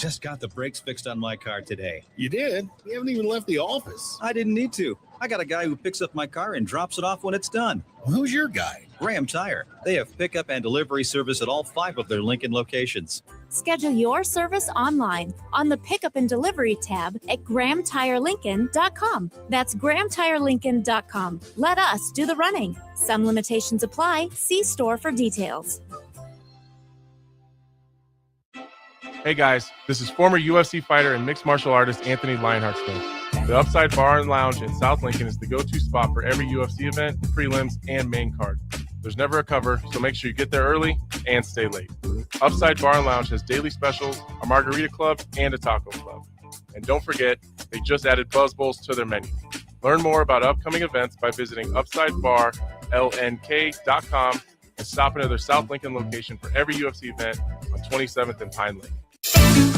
Just got the brakes fixed on my car today. You did? You haven't even left the office. I didn't need to. I got a guy who picks up my car and drops it off when it's done. Well, who's your guy? Graham Tire. They have pickup and delivery service at all 5 of their Lincoln locations. Schedule your service online on the Pickup and Delivery tab at GrahamTireLincoln.com. That's GrahamTireLincoln.com. Let us do the running. Some limitations apply. See store for details. Hey guys, this is former UFC fighter and mixed martial artist Anthony Lionheart Smith. The Upside Bar and Lounge in South Lincoln is the go-to spot for every UFC event, prelims, and main card. There's never a cover, so make sure you get there early and stay late. Upside Bar and Lounge has daily specials, a margarita club, and a taco club. And don't forget, they just added Buzz Bowls to their menu. Learn more about upcoming events by visiting UpsideBarLNK.com and stop into their South Lincoln location for every UFC event on 27th and Pine Lake.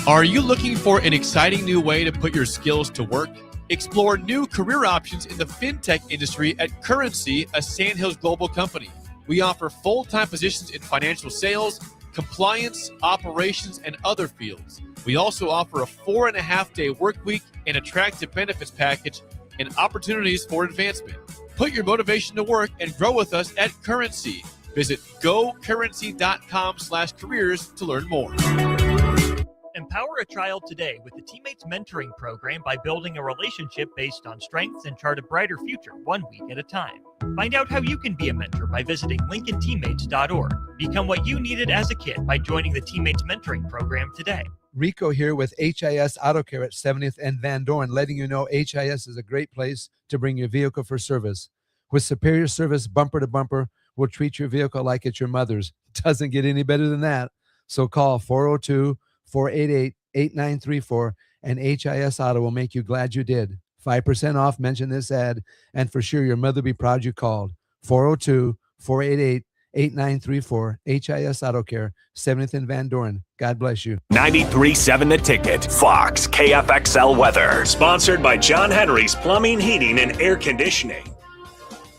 Are you looking for an exciting new way to put your skills to work? Explore new career options in the fintech industry at Currency, a Sandhills global company. We offer full-time positions in financial sales, compliance, operations, and other fields. We also offer a 4.5-day work week, an attractive benefits package, and opportunities for advancement. Put your motivation to work and grow with us at Currency. Visit gocurrency.com/careers to learn more. Empower a child today with the Teammates Mentoring Program by building a relationship based on strengths and chart a brighter future 1 week at a time. Find out how you can be a mentor by visiting LincolnTeammates.org. Become what you needed as a kid by joining the Teammates Mentoring Program today. Rico here with HIS Auto Care at 70th and Van Dorn, letting you know HIS is a great place to bring your vehicle for service. With superior service bumper to bumper, we'll treat your vehicle like it's your mother's. Doesn't get any better than that. So call 402-488-8934 and HIS Auto will make you glad you did. 5% off, mention this ad, and for sure your mother will be proud you called. 402-488-8934, HIS Auto Care, 70th and Van Dorn. God bless you. 93.7 The Ticket, Fox, KFXL weather. Sponsored by John Henry's Plumbing, Heating, and Air Conditioning.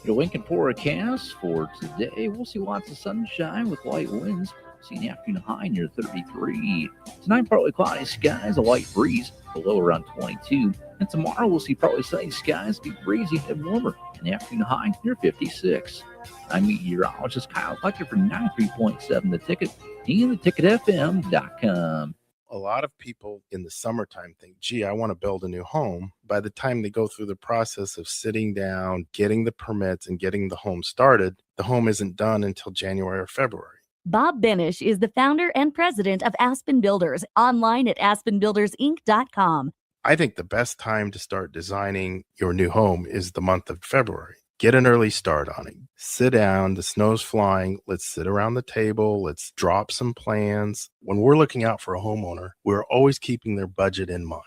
Your Lincoln forecast for today, we'll see lots of sunshine with light winds. See an afternoon high near 33. Tonight, partly cloudy skies, a light breeze, the low around 22. And tomorrow, we'll see partly sunny skies, be breezy and warmer. An afternoon high near 56. I'm meteorologist Kyle Tucker for 93.7 The Ticket and theticketfm.com. A lot of people in the summertime think, gee, I want to build a new home. By the time they go through the process of sitting down, getting the permits, and getting the home started, the home isn't done until January or February. Bob Benish is the founder and president of Aspen Builders, online at aspenbuildersinc.com. I think the best time to start designing your new home is the month of February. Get an early start on it. Sit down, the snow's flying. Let's sit around the table. Let's drop some plans. When we're looking out for a homeowner, we're always keeping their budget in mind.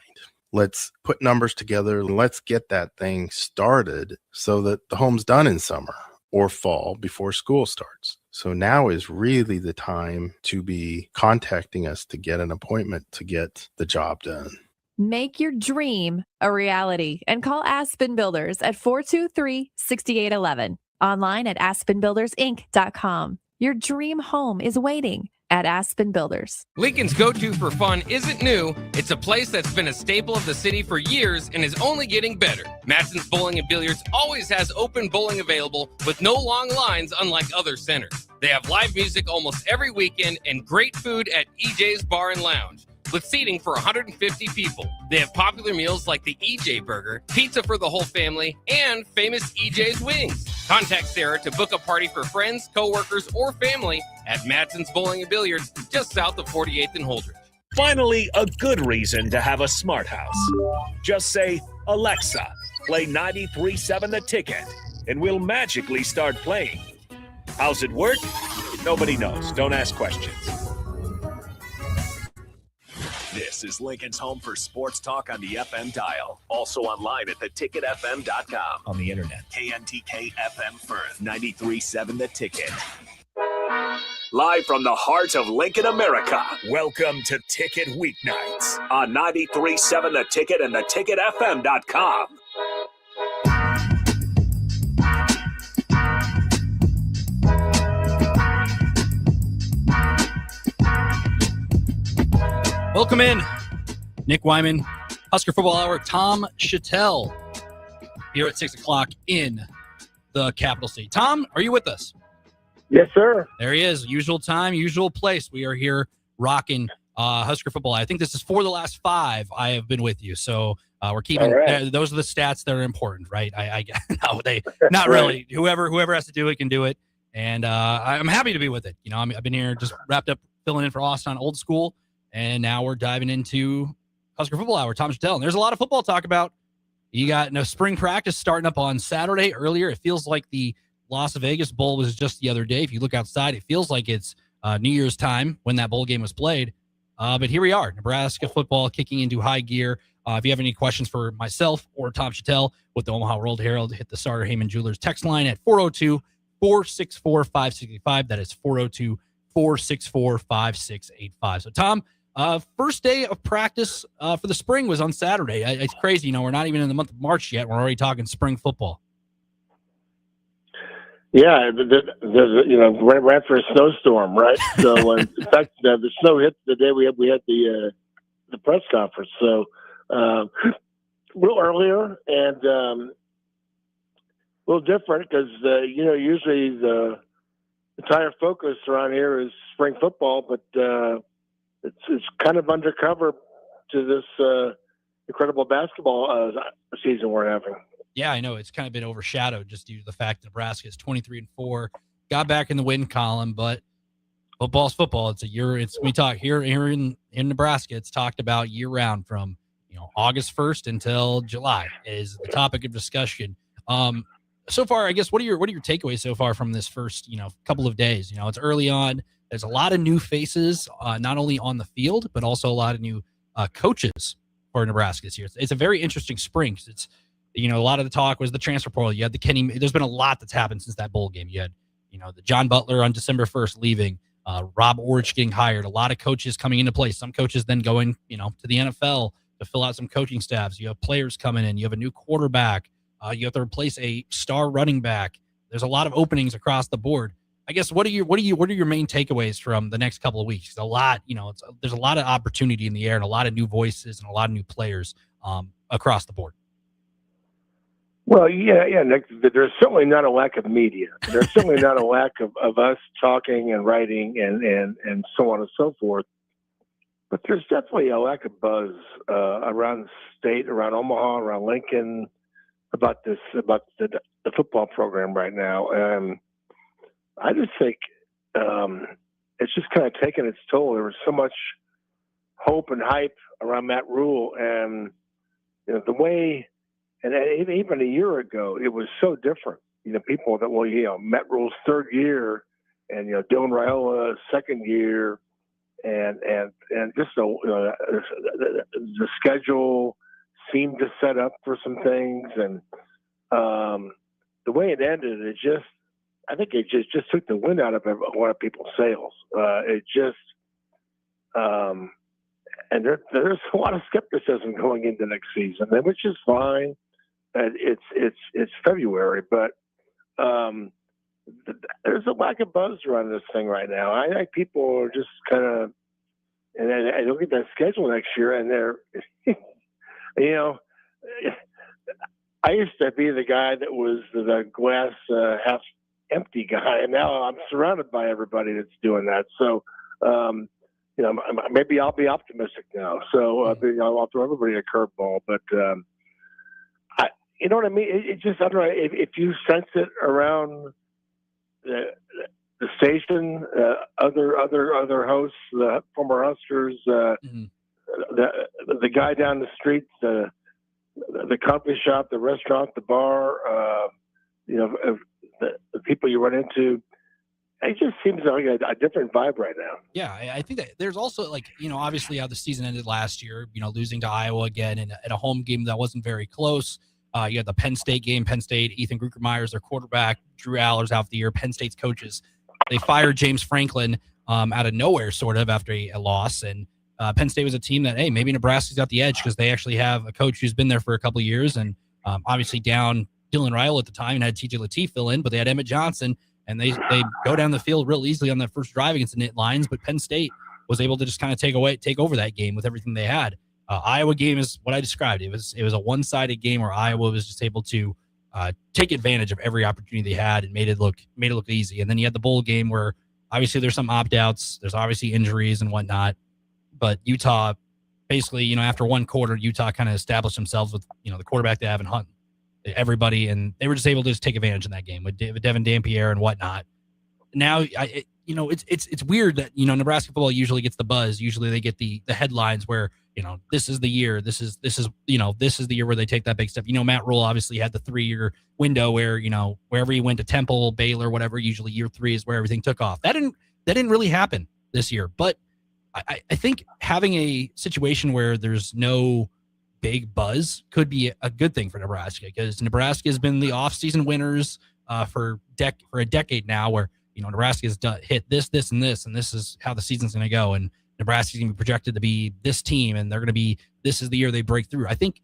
Let's put numbers together and let's get that thing started so that the home's done in summer or fall before school starts. So now is really the time to be contacting us to get an appointment to get the job done. Make your dream a reality and call Aspen Builders at 423-6811. Online at aspenbuildersinc.com. Your dream home is waiting at Aspen Builders. Lincoln's go-to for fun isn't new. It's a place that's been a staple of the city for years and is only getting better. Matson's Bowling and Billiards always has open bowling available with no long lines unlike other centers. They have live music almost every weekend and great food at EJ's Bar and Lounge with seating for 150 people. They have popular meals like the EJ Burger, pizza for the whole family, and famous EJ's Wings. Contact Sarah to book a party for friends, coworkers, or family at Matson's Bowling and Billiards just south of 48th and Holdridge. Finally, a good reason to have a smart house. Just say, Alexa, play 93.7 The Ticket, and we'll magically start playing. How's it work? Nobody knows. Don't ask questions. This is Lincoln's home for sports talk on the FM dial. Also online at theticketfm.com. On the internet, KNTK FM Firth, 93.7 The Ticket. Live from the heart of Lincoln, America. Welcome to Ticket Weeknights on 93.7 The Ticket and theticketfm.com. Welcome in Nick Wyman, Husker Football Hour, Tom Shatel here at 6 o'clock in the capital city. Tom, are you with us? Yes, sir. There he is. Usual time, usual place. We are here rocking Husker football. I think this is for the last 5 I have been with you. So we're keeping those are the stats that are important, right? I no, they not really. Whoever has to do it can do it. And I'm happy to be with it. You know, I've been here just wrapped up filling in for Austin on Old School, and now we're diving into Husker Football Hour. Tom Shatel. And there's a lot of football to talk about. You got spring practice starting up on Saturday earlier. It feels like the Las Vegas Bowl was just the other day. If you look outside, it feels like it's New Year's time when that bowl game was played. But here we are, Nebraska football kicking into high gear. If you have any questions for myself or Tom Shatel with the Omaha World Herald, hit the Sartor Heyman Jewelers text line at 402-464-5685. That is 402-464-5685. So, Tom, first day of practice for the spring was on Saturday. It's crazy. We're not even in the month of March yet. We're already talking spring football. Yeah, ran for a snowstorm, right? So, in fact, the snow hit the day we had the press conference. So, a little earlier and a little different because usually the entire focus around here is spring football, but it's kind of undercover to this incredible basketball season we're having. Yeah, I know it's kind of been overshadowed just due to the fact that Nebraska is 23-4, got back in the win column, but football's football. It's a year. We talk here in Nebraska. It's talked about year round from August 1st until July is the topic of discussion. So far, I guess what are your takeaways so far from this first couple of days? It's early on. There's a lot of new faces, not only on the field but also a lot of new coaches for Nebraska this year. It's a very interesting spring because it's. A lot of the talk was the transfer portal. You had the Kenny. There's been a lot that's happened since that bowl game. You had, the John Butler on December 1st leaving, Rob Orich getting hired. A lot of coaches coming into place. Some coaches then going, to the NFL to fill out some coaching staffs. You have players coming in. You have a new quarterback. You have to replace a star running back. There's a lot of openings across the board. I guess what are your main takeaways from the next couple of weeks? There's a lot of opportunity in the air and a lot of new voices and a lot of new players across the board. Well, yeah, Nick, there's certainly not a lack of media. There's certainly not a lack of us talking and writing and so on and so forth. But there's definitely a lack of buzz around the state, around Omaha, around Lincoln, about the football program right now. I just think it's just kind of taken its toll. There was so much hope and hype around Matt Rule, and the way. And even a year ago, it was so different. People that, Matt Rule's third year and, Dylan Raiola second year and just the schedule seemed to set up for some things. And the way it ended, I think it just took the wind out of a lot of people's sails. And there's a lot of skepticism going into next season, which is fine. It's February, but there's a lack of buzz around this thing right now. I think people are just kind of, and I look at that schedule next year, and they're, I used to be the guy that was the glass half empty guy, and now I'm surrounded by everybody that's doing that. So, maybe I'll be optimistic now. So I'll throw everybody a curveball, but. You know what I mean? It just, I don't know, if you sense it around the station, other hosts, the former Huskers, the guy down the street, the coffee shop, the restaurant, the bar, the people you run into, it just seems like a different vibe right now. Yeah, I think that there's also obviously how the season ended last year, losing to Iowa again in a home game that wasn't very close. You had the Penn State game. Penn State, Ethan Grucker-Myers, their quarterback, Drew Aller's out the year. Penn State's coaches, they fired James Franklin out of nowhere, sort of, after a loss. And Penn State was a team that, hey, maybe Nebraska's got the edge because they actually have a coach who's been there for a couple of years and obviously down Dylan Raiola at the time and had TJ Lateef fill in, but they had Emmett Johnson, and they go down the field real easily on that first drive against the Knit Lions. But Penn State was able to just kind of take over that game with everything they had. Iowa game is what I described. It was a one-sided game where Iowa was just able to take advantage of every opportunity they had and made it look easy. And then you had the bowl game where obviously there's some opt-outs, there's obviously injuries and whatnot, but Utah basically, after one quarter, Utah kind of established themselves with the quarterback they have in Hunt, everybody, and they were just able to just take advantage in that game with Devin Dampierre and whatnot. Now, it's weird that Nebraska football usually gets the buzz. Usually they get the headlines where this is the year. This is the year where they take that big step. Matt Rule obviously had the 3-year window where wherever he went to Temple, Baylor, whatever. Usually year 3 is where everything took off. That didn't really happen this year. But I think having a situation where there's no big buzz could be a good thing for Nebraska, because Nebraska has been the offseason winners for a decade now, where Nebraska has hit this, and this is how the season's going to go. And Nebraska's going to be projected to be this team, and they're going to be, this is the year they break through. I think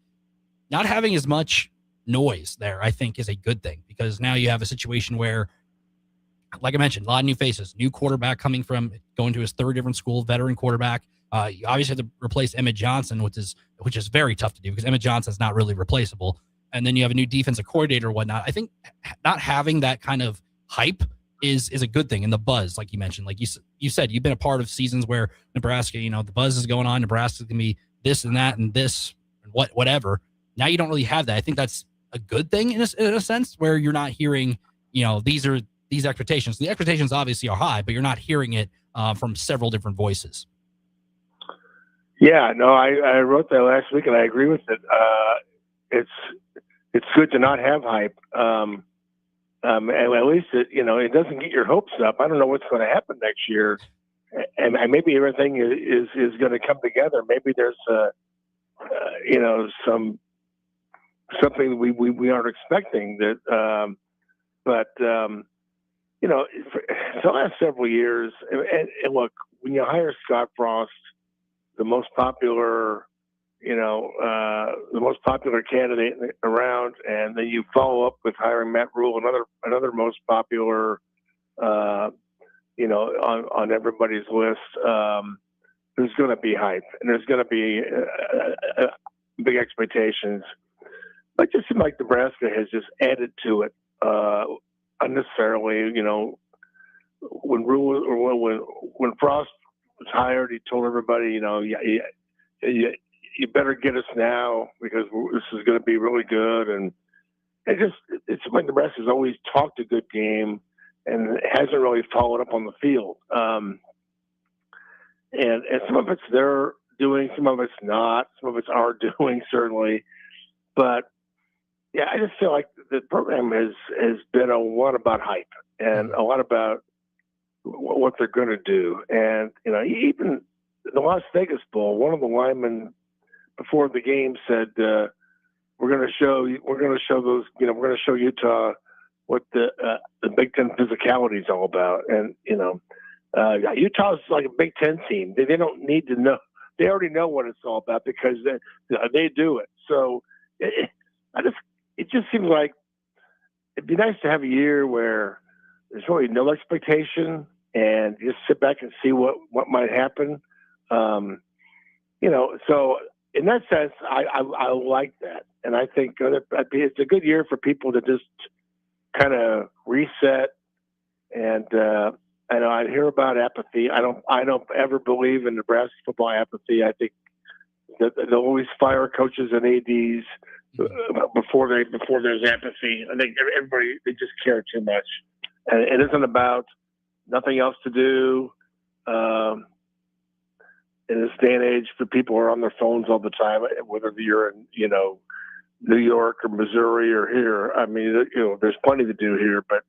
not having as much noise there, I think, is a good thing, because now you have a situation where, like I mentioned, a lot of new faces, new quarterback going to his 3rd different school, veteran quarterback. You obviously have to replace Emmett Johnson, which is very tough to do, because Emmett Johnson's not really replaceable. And then you have a new defensive coordinator and whatnot. I think not having that kind of hype is a good thing. And the buzz, like you mentioned, like you said, you've been a part of seasons where Nebraska, the buzz is going on. Nebraska's going to be this and that and this and whatever. Now you don't really have that. I think that's a good thing in a sense, where you're not hearing, these expectations. The expectations obviously are high, but you're not hearing it from several different voices. Yeah, no, I wrote that last week, and I agree with it. It's good to not have hype. And at least it doesn't get your hopes up. I don't know what's going to happen next year, and maybe everything is going to come together. Maybe there's something we aren't expecting that. But for the last several years, and look, when you hire Scott Frost, the most popular candidate around, and then you follow up with hiring Matt Rule, another most popular, on everybody's list. There's going to be hype, and there's going to be big expectations. But it just seems like Nebraska has just added to it unnecessarily. When Rule or when Frost was hired, he told everybody, you better get us now, because this is going to be really good. And it's like Nebraska's always talked a good game and hasn't really followed up on the field. And some of it's they're doing, some of it's not, some of it's are doing, certainly. But yeah, I just feel like the program has been a lot about hype and a lot about what they're going to do. And, even the Las Vegas Bowl, one of the linemen before the game said, we're going to show Utah what the Big Ten physicality is all about. And, Utah's like a Big Ten team. They don't need to know. They already know what it's all about, because they do it. So it just seems like it'd be nice to have a year where there's really no expectation and just sit back and see what might happen. So in that sense, I like that. And I think it's a good year for people to just kind of reset. And I know I hear about apathy. I don't ever believe in Nebraska football apathy. I think that they'll always fire coaches and ADs before there's apathy. I think everybody, they just care too much. And it isn't about nothing else to do. In this day and age, the people are on their phones all the time, whether you're in, New York or Missouri or here. I mean, there's plenty to do here, but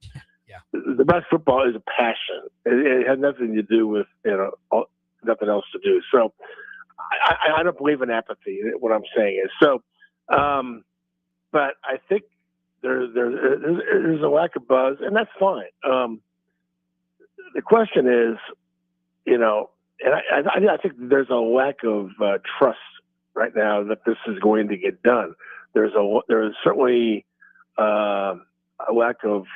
yeah. The best football is a passion. It has nothing to do with, nothing else to do. So I don't believe in apathy. What I'm saying is so, but I think there's a lack of buzz, and that's fine. The question is, and I think there's a lack of trust right now that this is going to get done. There is certainly a lack of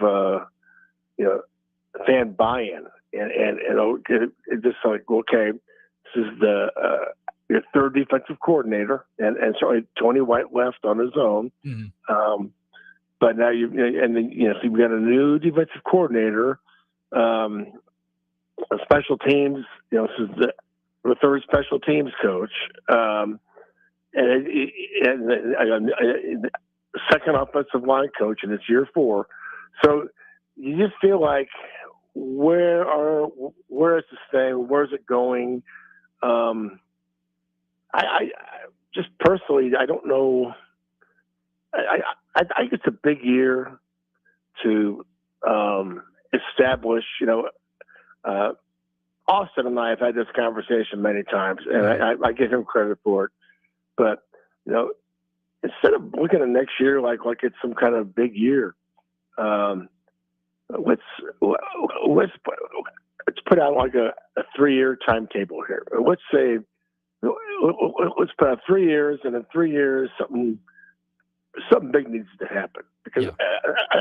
fan buy-in, and it just like, okay, this is your third defensive coordinator, and certainly Tony White left on his own. But now so you've got a new defensive coordinator, special teams. This is the third special teams coach, and second offensive line coach, and it's year 4. So you just feel like, where is this thing? Where's it going? I just personally, I don't know. I think it's a big year to establish. Austin and I have had this conversation many times, and I give him credit for it. But instead of looking at next year like it's some kind of big year, let's put out like a 3-year timetable here. Let's say let's put out 3 years, and in 3 years something big needs to happen, because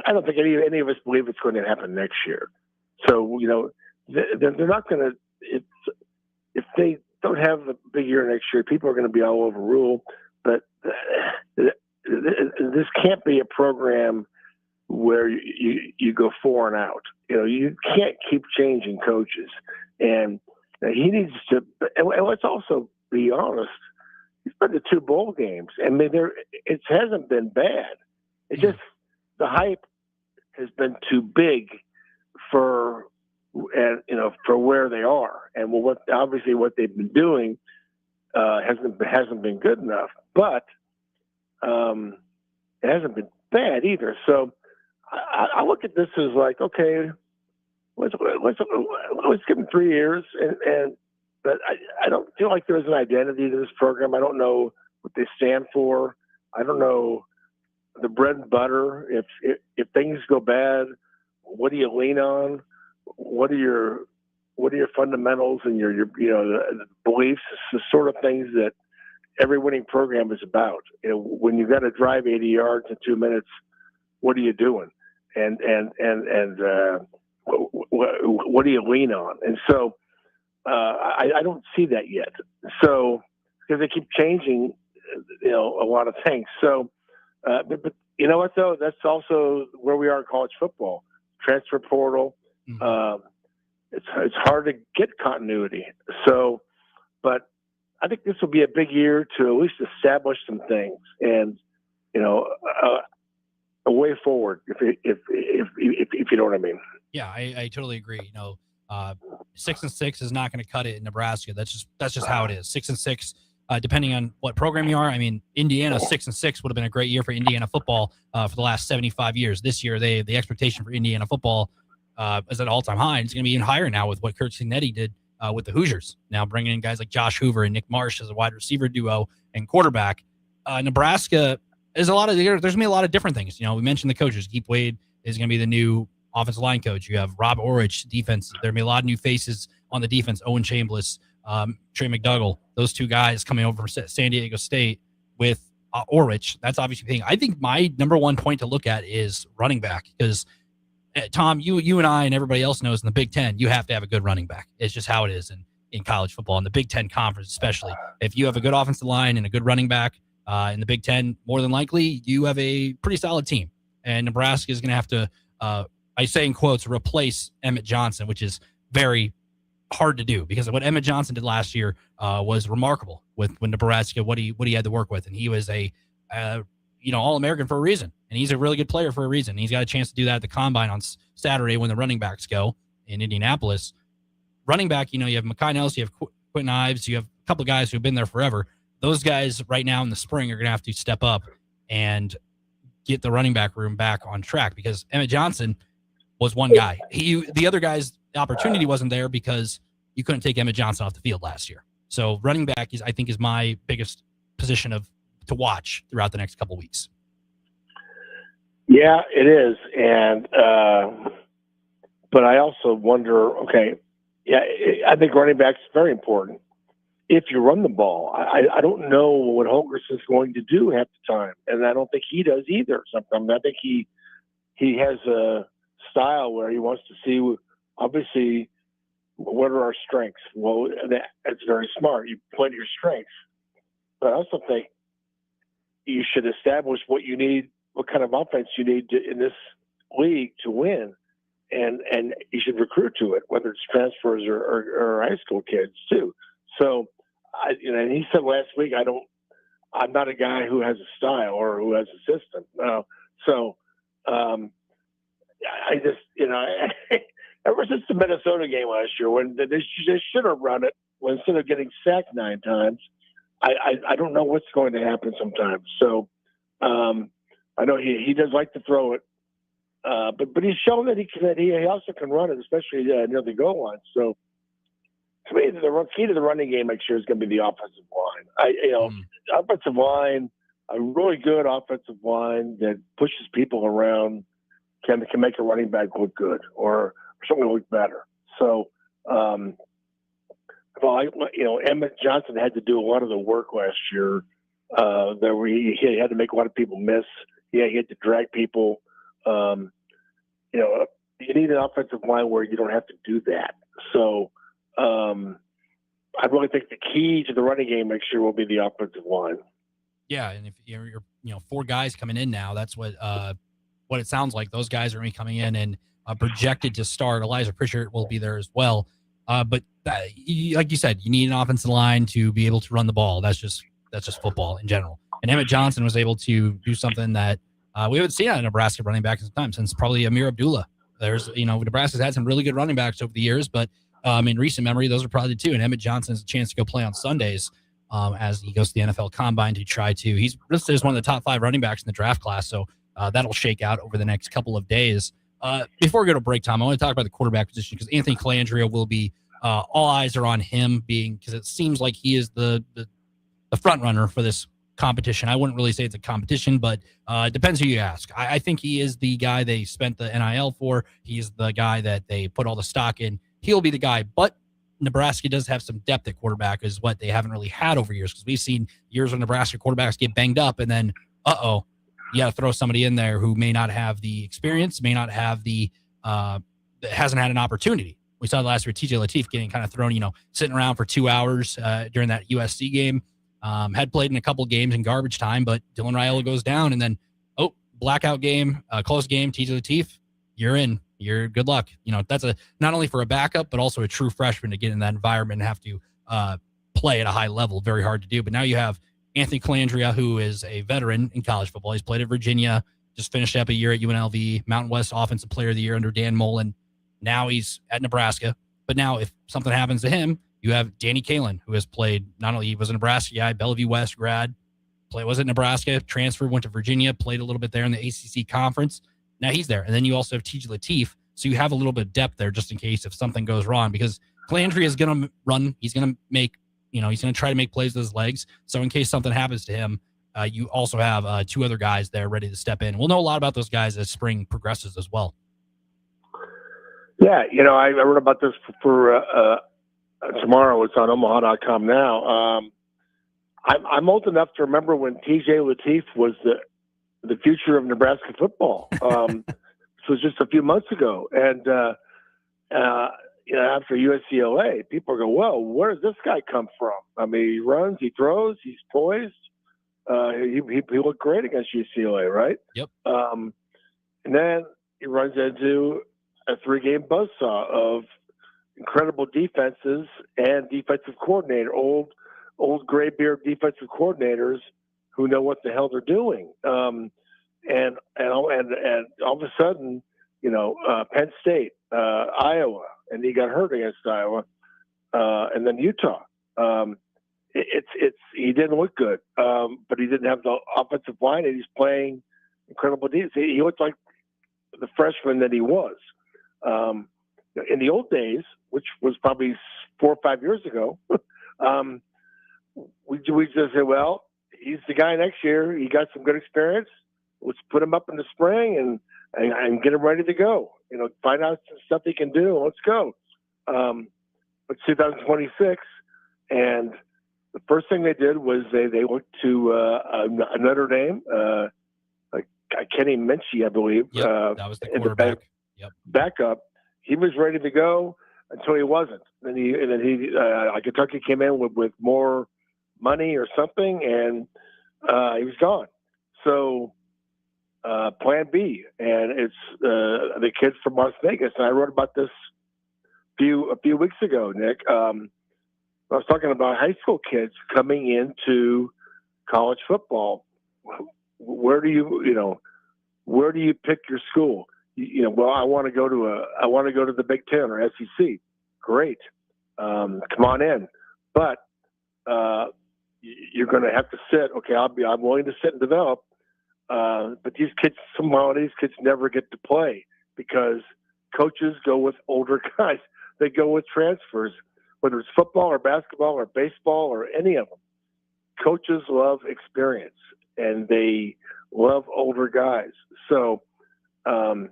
I don't think any of us believe it's going to happen next year. So they're not going to. If they don't have a big year next year, people are going to be all over rule. But this can't be a program where you go 4 and out. You can't keep changing coaches, and he needs to. And let's also be honest. He's been to 2 bowl games. I mean, it hasn't been bad. It's just the hype has been too big for where they are, and what they've been doing hasn't been good enough. But it hasn't been bad either. So I look at this as like, okay, let's give them 3 years, but I don't feel like there's an identity to this program. I don't know what they stand for. I don't know the bread and butter. If things go bad, what do you lean on? What are your fundamentals and your the beliefs? It's the sort of things that every winning program is about. When you've got to drive 80 yards in 2 minutes, what are you doing? And what do you lean on? And so I don't see that yet. So because they keep changing, a lot of things. So, but you know what though? That's also where we are in college football. Transfer portal. It's hard to get continuity. So, but I think this will be a big year to at least establish some things and a way forward. If you know what I mean. Yeah, I totally agree. 6-6 is not going to cut it in Nebraska. That's just how it is. 6-6, depending on what program you are. I mean, Indiana 6-6 would have been a great year for Indiana football for the last 75 years. This year, the expectation for Indiana football is at an all-time high. And it's going to be even higher now with what Kurt Cinetti did with the Hoosiers. Now bringing in guys like Josh Hoover and Nick Marsh as a wide receiver duo and quarterback. Nebraska is there's going to be a lot of different things. We mentioned the coaches. Keith Wade is going to be the new offensive line coach. You have Rob Orich, defense. There'll be a lot of new faces on the defense. Owen Chambliss, Trey McDougall, those 2 guys coming over from San Diego State with Orich. That's obviously the thing. I think my number one point to look at is running back, because Tom, you and I and everybody else knows in the Big Ten, you have to have a good running back. It's just how it is in college football, in the Big Ten Conference especially. If you have a good offensive line and a good running back in the Big Ten, more than likely you have a pretty solid team. And Nebraska is going to have to, I say in quotes, replace Emmett Johnson, which is very hard to do, because what Emmett Johnson did last year was remarkable with Nebraska, what he had to work with. And he was a All-American for a reason. And he's a really good player for a reason. He's got a chance to do that at the Combine on Saturday when the running backs go in Indianapolis. Running back, you have Mekhi Nelson, you have Quentin Ives, you have a couple of guys who have been there forever. Those guys right now in the spring are going to have to step up and get the running back room back on track, because Emmett Johnson was one guy. The other guy's opportunity wasn't there because you couldn't take Emmett Johnson off the field last year. So running back I think is my biggest position to watch throughout the next couple of weeks. Yeah, it is. And, but I also wonder, I think running back is very important if you run the ball. I don't know what Holgerson's going to do half the time. And I don't think he does either. Sometimes I think he has a style where he wants to see, obviously, what are our strengths? Well, that's very smart. You play to your strengths. But I also think you should establish what you need, what kind of offense you need in this league to win, and you should recruit to it, whether it's transfers or high school kids too. So, and he said last week, I'm not a guy who has a style or who has a system. I just, ever since the Minnesota game last year, when they should have run it, instead of getting sacked 9 times, I don't know what's going to happen sometimes. So I know he does like to throw it, but he's shown that he also can run it, especially near the goal line. So to me, the key to the running game next year is going to be the offensive line. Offensive line, a really good offensive line that pushes people around can make a running back look good or something look better. So, Emmett Johnson had to do a lot of the work last year. He had to make a lot of people miss. He had to drag people. You need an offensive line where you don't have to do that. So, I really think the key to the running game next year will be the offensive line. Yeah, and if you're 4 guys coming in now, that's what it sounds like. Those guys are going to be coming in and projected to start. Elijah Pritchard will be there as well. But like you said, you need an offensive line to be able to run the ball. That's just football in general. And Emmett Johnson was able to do something that we haven't seen out of Nebraska running back in some time, since probably Amir Abdullah. Nebraska's had some really good running backs over the years, but in recent memory, those are probably 2. And Emmett Johnson has a chance to go play on Sundays as he goes to the NFL Combine to try to. He's listed as one of the top 5 running backs in the draft class, so that'll shake out over the next couple of days. Before we go to break, Tom, I want to talk about the quarterback position because Anthony Calandria will be all eyes are on him, because it seems like he is the front runner for this competition. I wouldn't really say it's a competition, but it depends who you ask. I think he is the guy they spent the NIL for. He's the guy that they put all the stock in. He'll be the guy, but Nebraska does have some depth at quarterback, is what they haven't really had over years, because we've seen years where Nebraska quarterbacks get banged up and then, you got to throw somebody in there who may not have the experience, may not have hasn't had an opportunity. We saw last year TJ Lateef getting kind of thrown, sitting around for 2 hours during that USC game. Had played in a couple games in garbage time, but Dylan Raiola goes down, and then blackout game, close game. TJ Lateef, you're in. You're good luck. That's not only for a backup, but also a true freshman to get in that environment and have to play at a high level. Very hard to do. But now you have Anthony Calandria, who is a veteran in college football. He's played at Virginia, just finished up a year at UNLV, Mountain West Offensive Player of the Year under Dan Mullen. Now he's at Nebraska. But now if something happens to him, you have Danny Kalen, who has played, not only he was a Nebraska guy, Bellevue West grad, was at Nebraska, transferred, went to Virginia, played a little bit there in the ACC conference. Now he's there. And then you also have TJ Lateef. So you have a little bit of depth there just in case if something goes wrong, because Calandria is going to run. He's going to make, he's going to try to make plays with his legs. So in case something happens to him, you also have 2 other guys there ready to step in. We'll know a lot about those guys as spring progresses as well. Yeah, I wrote about this for tomorrow. It's on Omaha.com now. I'm old enough to remember when TJ Lateef was the future of Nebraska football. This was just a few months ago, and after USCLA, people go, "Well, where does this guy come from?" I mean, he runs, he throws, he's poised. He looked great against UCLA, right? Yep. And then he runs into a 3-game buzzsaw of incredible defenses and defensive coordinator, old graybeard defensive coordinators who know what the hell they're doing. And all of a sudden, Penn State, Iowa, and he got hurt against Iowa, and then Utah. He didn't look good, but he didn't have the offensive line, and he's playing incredible defense. He looked like the freshman that he was. In the old days, which was probably 4 or 5 years ago, we just said, well, he's the guy next year. He got some good experience. Let's put him up in the spring and get him ready to go. Find out some stuff he can do. Let's go. It's 2026, and the first thing they did was they looked to Notre Dame, Kenny Minchie, I believe. Yep, that was the quarterback. Backup. He was ready to go. until he wasn't. Then Kentucky came in with more money or something, and he was gone. So plan B, and it's the kid from Las Vegas. And I wrote about this a few weeks ago, Nick. I was talking about high school kids coming into college football. Where do you pick your school? Well, I want to go to the Big Ten or SEC. Great, come on in, but you're going to have to sit. Okay, I'm willing to sit and develop. But these kids never get to play because coaches go with older guys. They go with transfers, whether it's football or basketball or baseball or any of them. Coaches love experience, and they love older guys. So I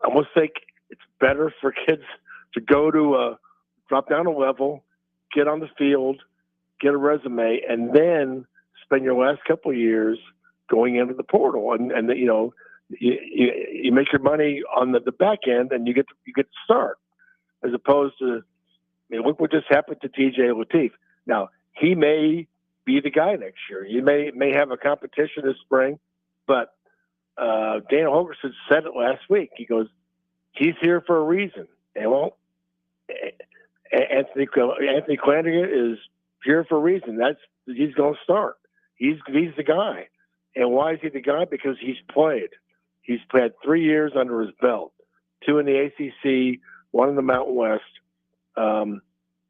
almost think it's better for kids to go to drop down a level, get on the field, get a resume, and then spend your last couple of years going into the portal. And you make your money on the back end, and you get to start, as opposed to look what just happened to TJ Lateef. Now he may be the guy next year. You may have a competition this spring, but Dana Holgorsen said it last week. He goes, he's here for a reason. And well, Anthony Clandria is here for a reason. He's going to start. He's the guy. And why is he the guy? Because he's played. He's had 3 years under his belt, 2 in the ACC, 1 in the Mountain West.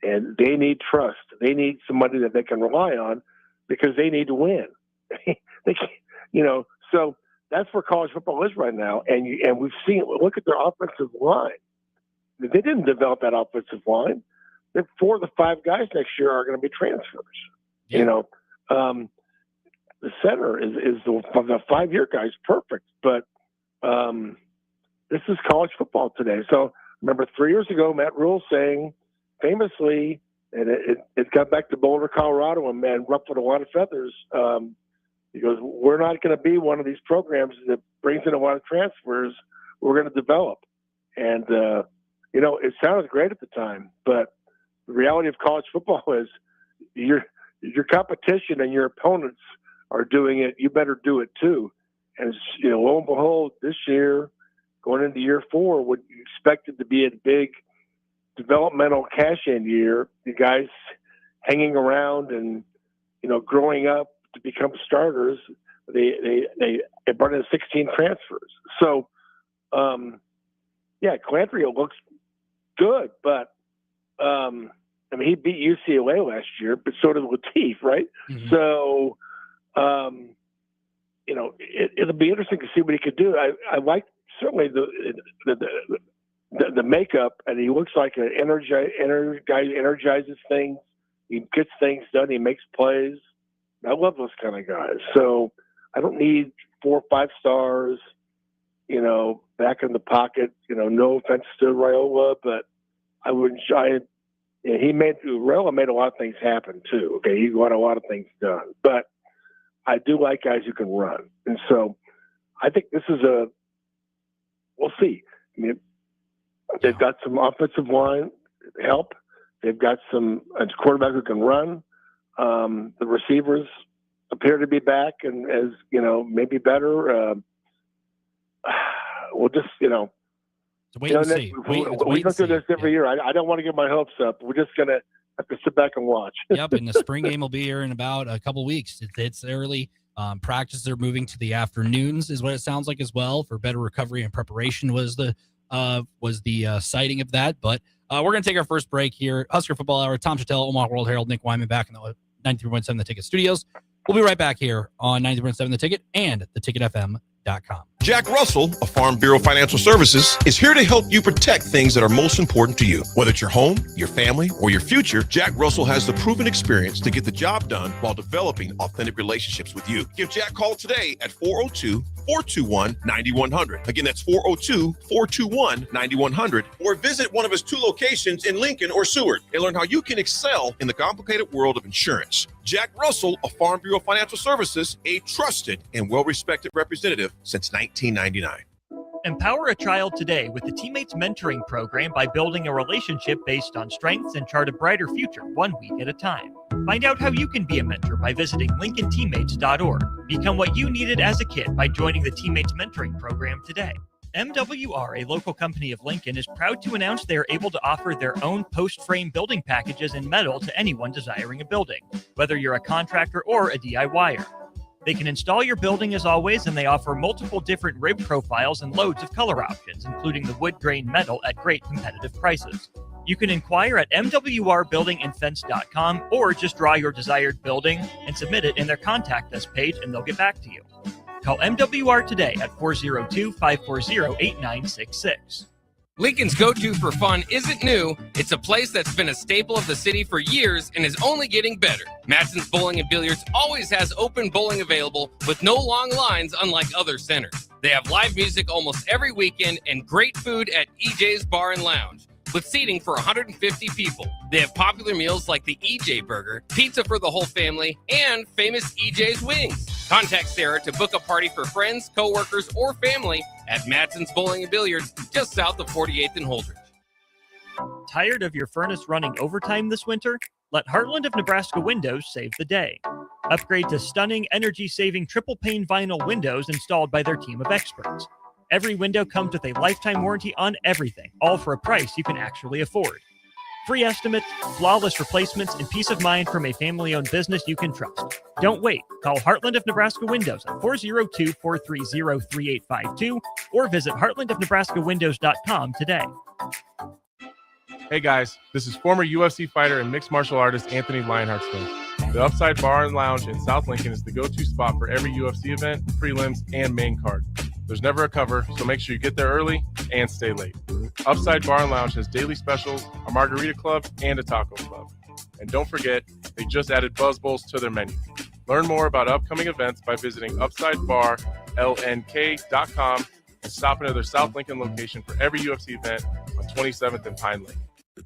And they need trust. They need somebody that they can rely on because they need to win. So that's where college football is right now. And we've seen, look at their offensive line. They didn't develop that offensive line. 4 of the 5 guys next year are going to be transfers. Yeah. The center is the 5-year guy is perfect, but this is college football today. So remember 3 years ago, Matt Rule saying famously, and it got back to Boulder, Colorado, and ruffled a lot of feathers. He goes, we're not going to be one of these programs that brings in a lot of transfers. We're going to develop. And, it sounded great at the time, but the reality of college football is your competition and your opponents are doing it. You better do it too. And lo and behold, this year, going into year 4, would you expect it to be a big developmental cash-in year? The guys hanging around and growing up to become starters. They brought in 16 transfers. So, Clandria looks good, but he beat UCLA last year, but so did Lateef, right? Mm-hmm. So, it'll be interesting to see what he could do. I like certainly the makeup, and he looks like an guy who energizes things. He gets things done. He makes plays. I love those kind of guys. So I don't need 4 or 5 stars, back in the pocket. No offense to Raiola, but I wouldn't shy. Raiola made a lot of things happen too. Okay, he got a lot of things done, but I do like guys who can run, and so I think this is we'll see. They've got some offensive line help. They've got a quarterback who can run. The receivers appear to be back, and as maybe better. We'll just wait and see. We go through this every year. I don't want to get my hopes up. We're just gonna have to sit back and watch. Yep, and the spring game will be here in about a couple weeks. It's early. Practices are moving to the afternoons, is what it sounds like as well, for better recovery and preparation was the citing of that. But we're going to take our first break here. Husker Football Hour, Tom Shatel, Omaha World Herald, Nick Wyman back in the 93.7 The Ticket studios. We'll be right back here on 93.7 The Ticket and theticketfm.com. Jack Russell of Farm Bureau Financial Services is here to help you protect things that are most important to you. Whether it's your home, your family, or your future, Jack Russell has the proven experience to get the job done while developing authentic relationships with you. Give Jack a call today at 402-421-9100. Again, that's 402-421-9100. Or visit one of his 2 locations in Lincoln or Seward and learn how you can excel in the complicated world of insurance. Jack Russell of Farm Bureau Financial Services, a trusted and well-respected representative since 1999. Empower a child today with the Teammates Mentoring Program by building a relationship based on strengths and chart a brighter future 1 week at a time. Find out how you can be a mentor by visiting LincolnTeammates.org. Become what you needed as a kid by joining the Teammates Mentoring Program today. MWR, a local company of Lincoln, is proud to announce they are able to offer their own post-frame building packages in metal to anyone desiring a building, whether you're a contractor or a DIYer. They can install your building as always, and they offer multiple different rib profiles and loads of color options, including the wood grain metal at great competitive prices. You can inquire at mwrbuildingandfence.com or just draw your desired building and submit it in their contact us page and they'll get back to you. Call MWR today at 402-540-8966. Lincoln's go-to for fun isn't new. It's a place that's been a staple of the city for years and is only getting better. Matson's Bowling and Billiards always has open bowling available with no long lines unlike other centers. They have live music almost every weekend and great food at EJ's Bar and Lounge with seating for 150 people. They have popular meals like the EJ Burger, pizza for the whole family, and famous EJ's Wings. Contact Sarah to book a party for friends, coworkers, or family at Matson's Bowling and Billiards just south of 48th and Holdridge. Tired of your furnace running overtime this winter? Let Heartland of Nebraska Windows save the day. Upgrade to stunning, energy-saving triple-pane vinyl windows installed by their team of experts. Every window comes with a lifetime warranty on everything, all for a price you can actually afford. Free estimates, flawless replacements, and peace of mind from a family-owned business you can trust. Don't wait. Call Heartland of Nebraska Windows at 402-430-3852 or visit heartlandofnebraskawindows.com today. Hey guys, this is former UFC fighter and mixed martial artist Anthony Lionheart Smith. The Upside Bar and Lounge in South Lincoln is the go-to spot for every UFC event, prelims, and main card. There's never a cover, so make sure you get there early and stay late. Upside Bar and Lounge has daily specials, a margarita club, and a taco club. And don't forget, they just added Buzz Bowls to their menu. Learn more about upcoming events by visiting UpsideBarLNK.com and stop into their South Lincoln location for every UFC event on 27th and Pine Lake.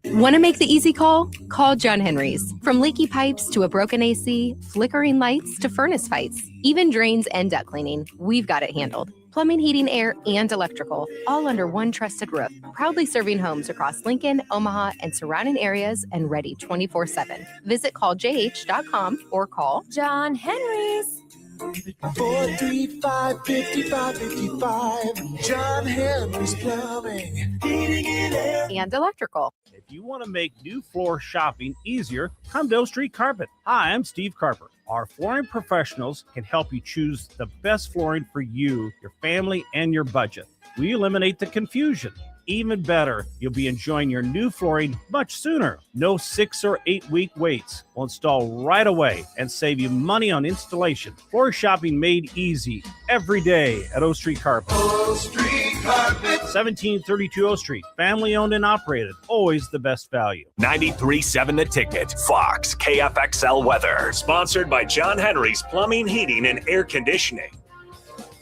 Want to make the easy call? Call John Henry's. From leaky pipes to a broken AC, flickering lights to furnace fights, even drains and duct cleaning, we've got it handled. Plumbing, heating, air, and electrical, all under one trusted roof. Proudly serving homes across Lincoln, Omaha, and surrounding areas and ready 24/7. Visit calljh.com or call John Henry's. 435-5555. John Henry's Plumbing, Heating, and Air. And electrical. If you want to make new floor shopping easier, come to O Street Carpet. Hi, I'm Steve Carper. Our flooring professionals can help you choose the best flooring for you, your family, and your budget. We eliminate the confusion. Even better, you'll be enjoying your new flooring much sooner. No 6 or 8 week waits. We'll install right away and save you money on installation. Floor shopping made easy every day at O Street Carpet. O Street Carpet. 1732 O Street. Family owned and operated. Always the best value. 93.7 The Ticket. Fox KFXL weather. Sponsored by John Henry's Plumbing, Heating, and Air Conditioning.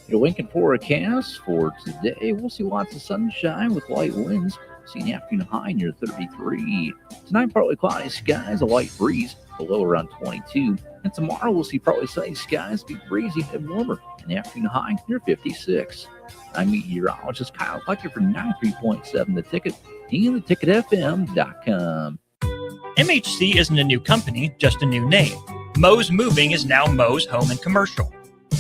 Your Lincoln forecast for today, we'll see lots of sunshine with light winds. See an afternoon high near 33. Tonight, partly cloudy skies, a light breeze, below around 22. And tomorrow, we'll see partly sunny skies, be breezy and warmer. An afternoon high near 56. I'm meteorologist Kyle Plucker for 93.7 The Ticket and theticketfm.com. MHC isn't a new company, just a new name. Moe's Moving is now Moe's Home and Commercial.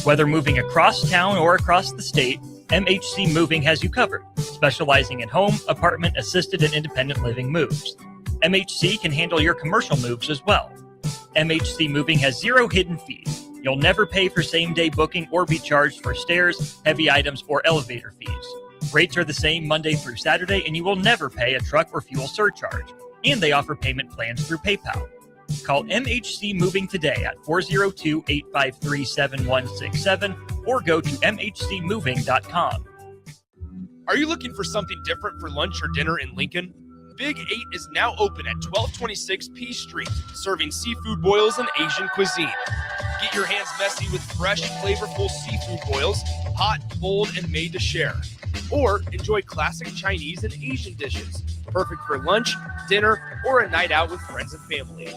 Whether moving across town or across the state, MHC Moving has you covered, specializing in home, apartment, assisted, and independent living moves. MHC can handle your commercial moves as well. MHC Moving has 0 hidden fees. You'll never pay for same-day booking or be charged for stairs, heavy items, or elevator fees. Rates are the same Monday through Saturday, and you will never pay a truck or fuel surcharge. And they offer payment plans through PayPal. Call MHC Moving today at 402-853-7167 or go to mhcmoving.com. Are you looking for something different for lunch or dinner in Lincoln? Big 8 is now open at 1226 P Street, serving seafood boils and Asian cuisine. Get your hands messy with fresh, flavorful seafood boils, hot, bold, and made to share. Or enjoy classic Chinese and Asian dishes, perfect for lunch, dinner, or a night out with friends and family.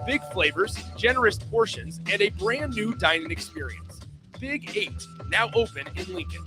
Big flavors, generous portions, and a brand new dining experience. Big 8, now open in Lincoln.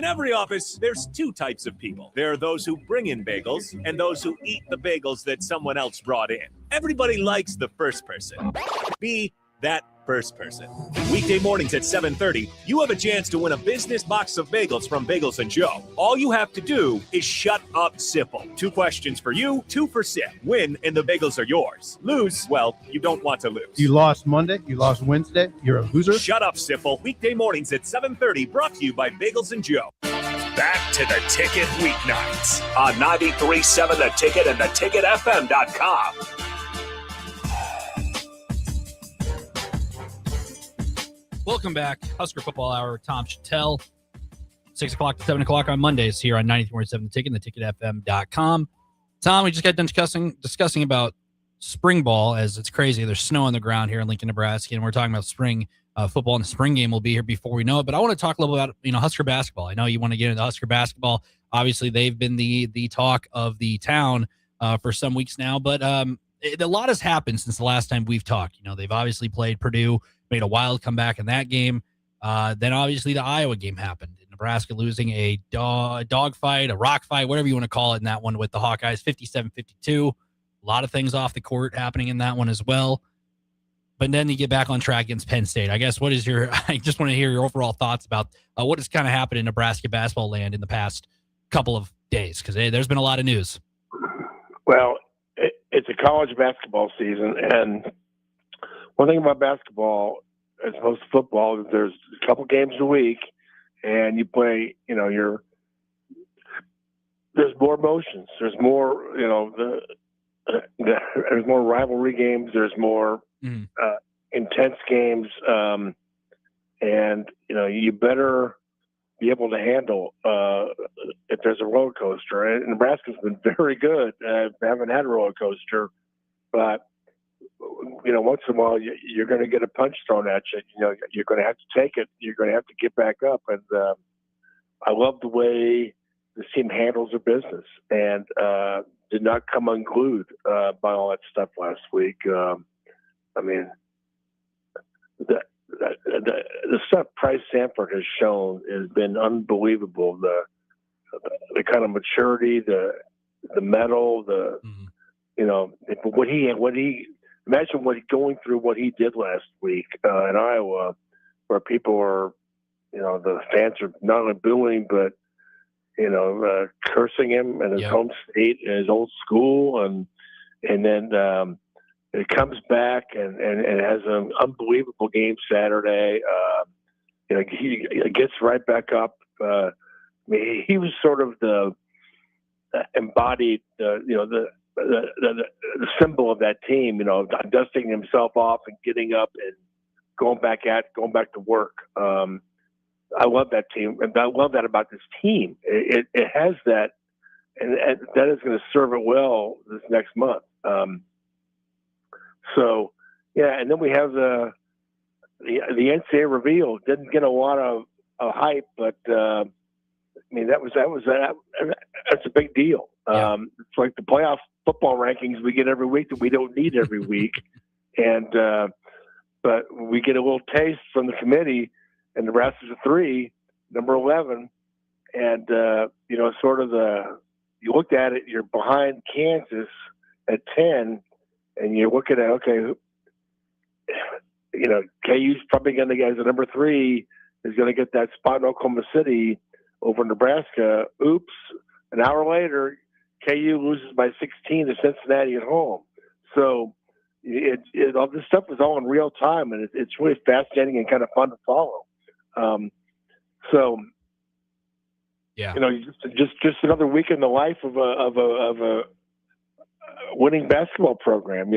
In every office, there's two types of people. There are those who bring in bagels and those who eat the bagels that someone else brought in. Everybody likes the first person. Be that first person. Weekday mornings at 7:30, you have a chance to win a business box of bagels from Bagels & Joe. All you have to do is shut up, Sipple. 2 questions for you, 2 for Sip. Win, and the bagels are yours. Lose, well, you don't want to lose. You lost Monday, you lost Wednesday, you're a loser. Shut up, Sipple. Weekday mornings at 7:30, brought to you by Bagels & Joe. Back to the Ticket weeknights on 93.7 The Ticket and theticketfm.com. Welcome back. Husker Football Hour. Tom Shatel. 6 o'clock to 7 o'clock on Mondays here on 93.7 The Ticket and theticketfm.com. Tom, we just got done discussing about spring ball, as it's crazy. There's snow on the ground here in Lincoln, Nebraska, and we're talking about spring football, and the spring game will be here before we know it. But I want to talk a little about, Husker basketball. I know you want to get into Husker basketball. Obviously, they've been the talk of the town for some weeks now, but a lot has happened since the last time we've talked. They've obviously played Purdue, made a wild comeback in that game. Then obviously the Iowa game happened. Nebraska losing a dog fight, a rock fight, whatever you want to call it in that one with the Hawkeyes, 57-52. A lot of things off the court happening in that one as well. But then you get back on track against Penn State. I guess I just want to hear your overall thoughts about what has kind of happened in Nebraska basketball land in the past couple of days, because there's been a lot of news. Well, it's a college basketball season, and one thing about basketball, as opposed to football, is there's a couple games a week, and you play. There's more emotions. There's more. There's more rivalry games. There's more intense games, and you better be able to handle if there's a roller coaster. And Nebraska's been very good. Haven't had a roller coaster, but once in a while you're going to get a punch thrown at you. You're going to have to take it. You're going to have to get back up. And I love the way this team handles their business and did not come unglued by all that stuff last week. The stuff Price Sanford has shown has been unbelievable. The kind of maturity, the mettle, imagine going through what he did last week in Iowa, where people are, the fans are not only booing, but, cursing him and his home state and his old school. And then it comes back and has an unbelievable game Saturday. He gets right back up. He was sort of the embodied, the symbol of that team, dusting himself off and getting up and going back to work. I love that team, and I love that about this team. It has that, and that is going to serve it well this next month. And then we have the NCAA reveal. Didn't get a lot of hype, but that's a big deal. It's like the playoff football rankings we get every week that we don't need every week, but we get a little taste from the committee, and Nebraska's a 3, number 11, and sort of you looked at it, you're behind Kansas at 10. And you're looking at, KU's probably going to, as a number 3, is going to get that spot in Oklahoma City over Nebraska. Oops. An hour later, KU loses by 16 to Cincinnati at home. So all this stuff is all in real time, and it's really fascinating and kind of fun to follow. Just another week in the life of a winning basketball program.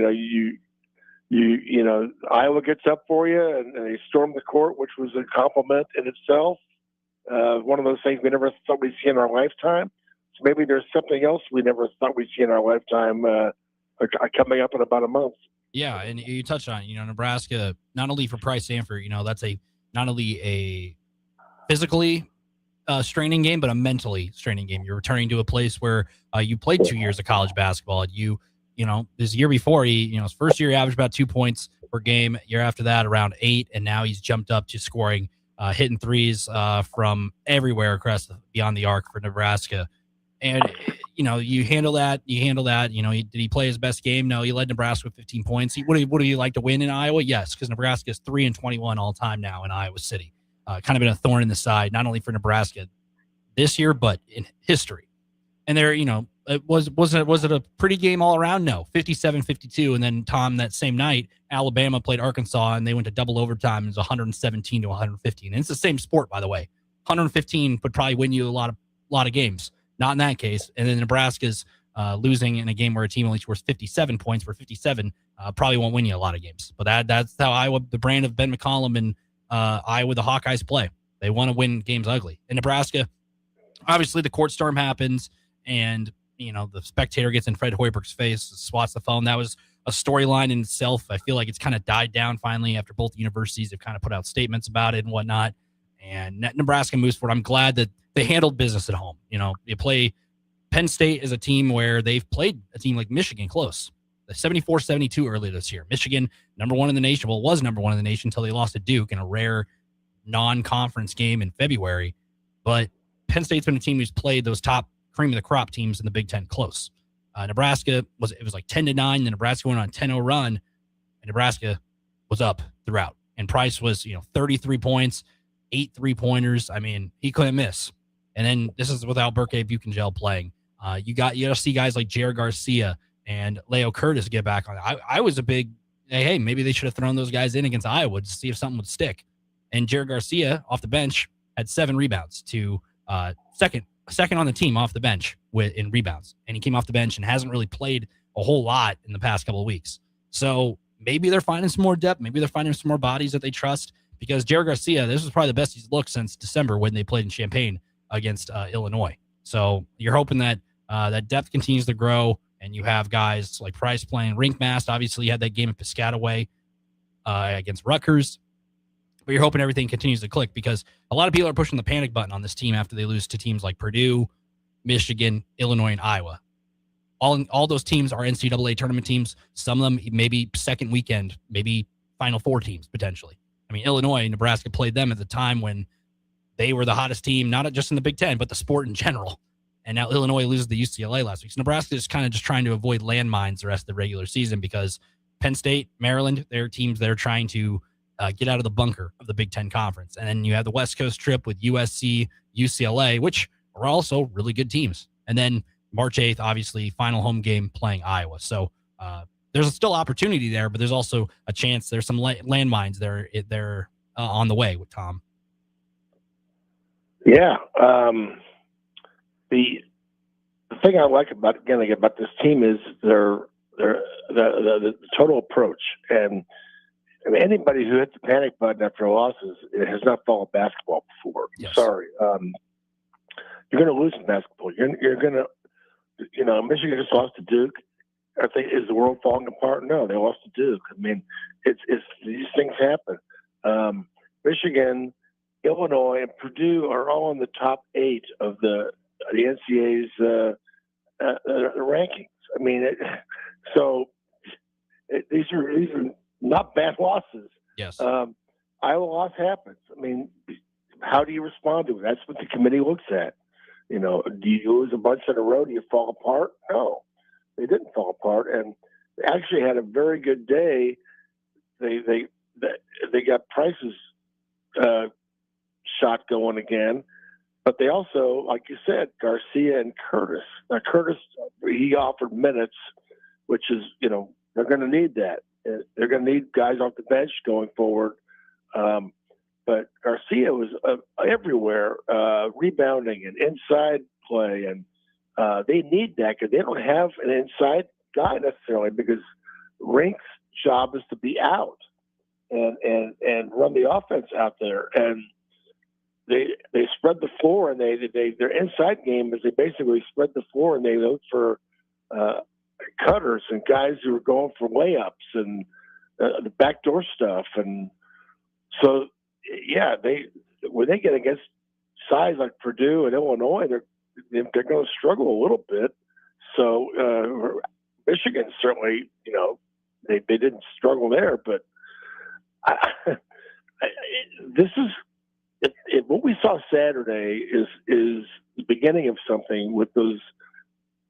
Iowa gets up for you and they storm the court, which was a compliment in itself. One of those things we never thought we'd see in our lifetime. So maybe there's something else we never thought we'd see in our lifetime coming up in about a month. Yeah, and you touched on, Nebraska, not only for Price Sanford, that's not only a physically straining game, but a mentally straining game. You're returning to a place where you played 2 years of college basketball. This year before, his first year he averaged about 2 points per game. Year after that, around 8, and now he's jumped up to scoring hitting threes from everywhere across beyond the arc for Nebraska. And, you handle that. Did he play his best game? No, he led Nebraska with 15 points. Would he like to win in Iowa? Yes, because Nebraska is 3-21 all time now in Iowa City. Kind of been a thorn in the side, not only for Nebraska this year, but in history. And there, was it a pretty game all around? No, 57-52. And then, Tom, that same night, Alabama played Arkansas, and they went to double overtime. It was 117-115. And it's the same sport, by the way. 115 would probably win you a lot of games. Not in that case. And then Nebraska's losing in a game where a team only scores 57 points for 57 probably won't win you a lot of games. But that's how Iowa, the brand of Ben McCollum and Iowa, the Hawkeyes play. They want to win games ugly. In Nebraska, obviously the court storm happens, and the spectator gets in Fred Hoiberg's face, swats the phone. That was a storyline in itself. I feel like it's kind of died down finally after both universities have kind of put out statements about it and whatnot. And Nebraska moves forward. I'm glad that they handled business at home. They play Penn State is a team where they've played a team like Michigan close. 74-72 earlier this year. Michigan, number one in the nation. Well, was number one in the nation until they lost to Duke in a rare non-conference game in February. But Penn State's been a team who's played those top cream of the crop teams in the Big Ten close. Nebraska was like 10-9. Then Nebraska went on a 10-0 run, and Nebraska was up throughout. And Price was 33 points, 8 3-pointers. I mean, he couldn't miss. And then this is without Burke Buchengel playing. You got to see guys like Jared Garcia and Leo Curtis get back on. I was a big hey, maybe they should have thrown those guys in against Iowa to see if something would stick. And Jared Garcia off the bench had 7 rebounds to second on the team off the bench in rebounds. And he came off the bench and hasn't really played a whole lot in the past couple of weeks. So maybe they're finding some more depth. Maybe they're finding some more bodies that they trust, because Jared Garcia, this was probably the best he's looked since December when they played in Champaign against Illinois. So you're hoping that that depth continues to grow, and you have guys like Price playing. Rinkmast obviously had that game at Piscataway against Rutgers. But you're hoping everything continues to click, because a lot of people are pushing the panic button on this team after they lose to teams like Purdue, Michigan, Illinois, and Iowa. All those teams are NCAA tournament teams. Some of them maybe second weekend, maybe Final Four teams potentially. I mean, Illinois, Nebraska played them at the time when they were the hottest team, not just in the Big Ten, but the sport in general. And now Illinois loses to UCLA last week. So Nebraska is kind of just trying to avoid landmines the rest of the regular season, because Penn State, Maryland, they're teams that are trying to get out of the bunker of the Big Ten Conference. And then you have the West Coast trip with USC, UCLA, which are also really good teams. And then March 8th, obviously, final home game playing Iowa. So there's still opportunity there, but there's also a chance there's some landmines there on the way with Tom. Yeah. The thing I like about this team is the total approach. And I mean, anybody who hits the panic button after a loss has not followed basketball before. Yes. Sorry. You're going to lose in basketball. You're going to, Michigan just lost to Duke. I think, is the world falling apart? No, they lost to Duke. I mean, it's these things happen. Michigan, Illinois, and Purdue are all in the top 8 of the NCAA's rankings. I mean, these are not bad losses. Yes. Iowa loss happens. I mean, how do you respond to it? That's what the committee looks at. Do you lose a bunch in a row? Do you fall apart? No, they didn't fall apart, and they actually had a very good day. They got Price's shot going again, but they also, like you said, Garcia and Curtis. Now Curtis, he offered minutes, which is they're going to need that. They're going to need guys off the bench going forward. But Garcia was everywhere, rebounding and inside play, and they need that because they don't have an inside guy necessarily, because Rink's job is to be out and run the offense out there. And they spread the floor, and their inside game is they basically spread the floor, and they look for cutters and guys who are going for layups and the backdoor stuff. And so, yeah, when they get against sides like Purdue and Illinois, they're going to struggle a little bit. So Michigan certainly, they didn't struggle there, but this is what we saw Saturday is the beginning of something with those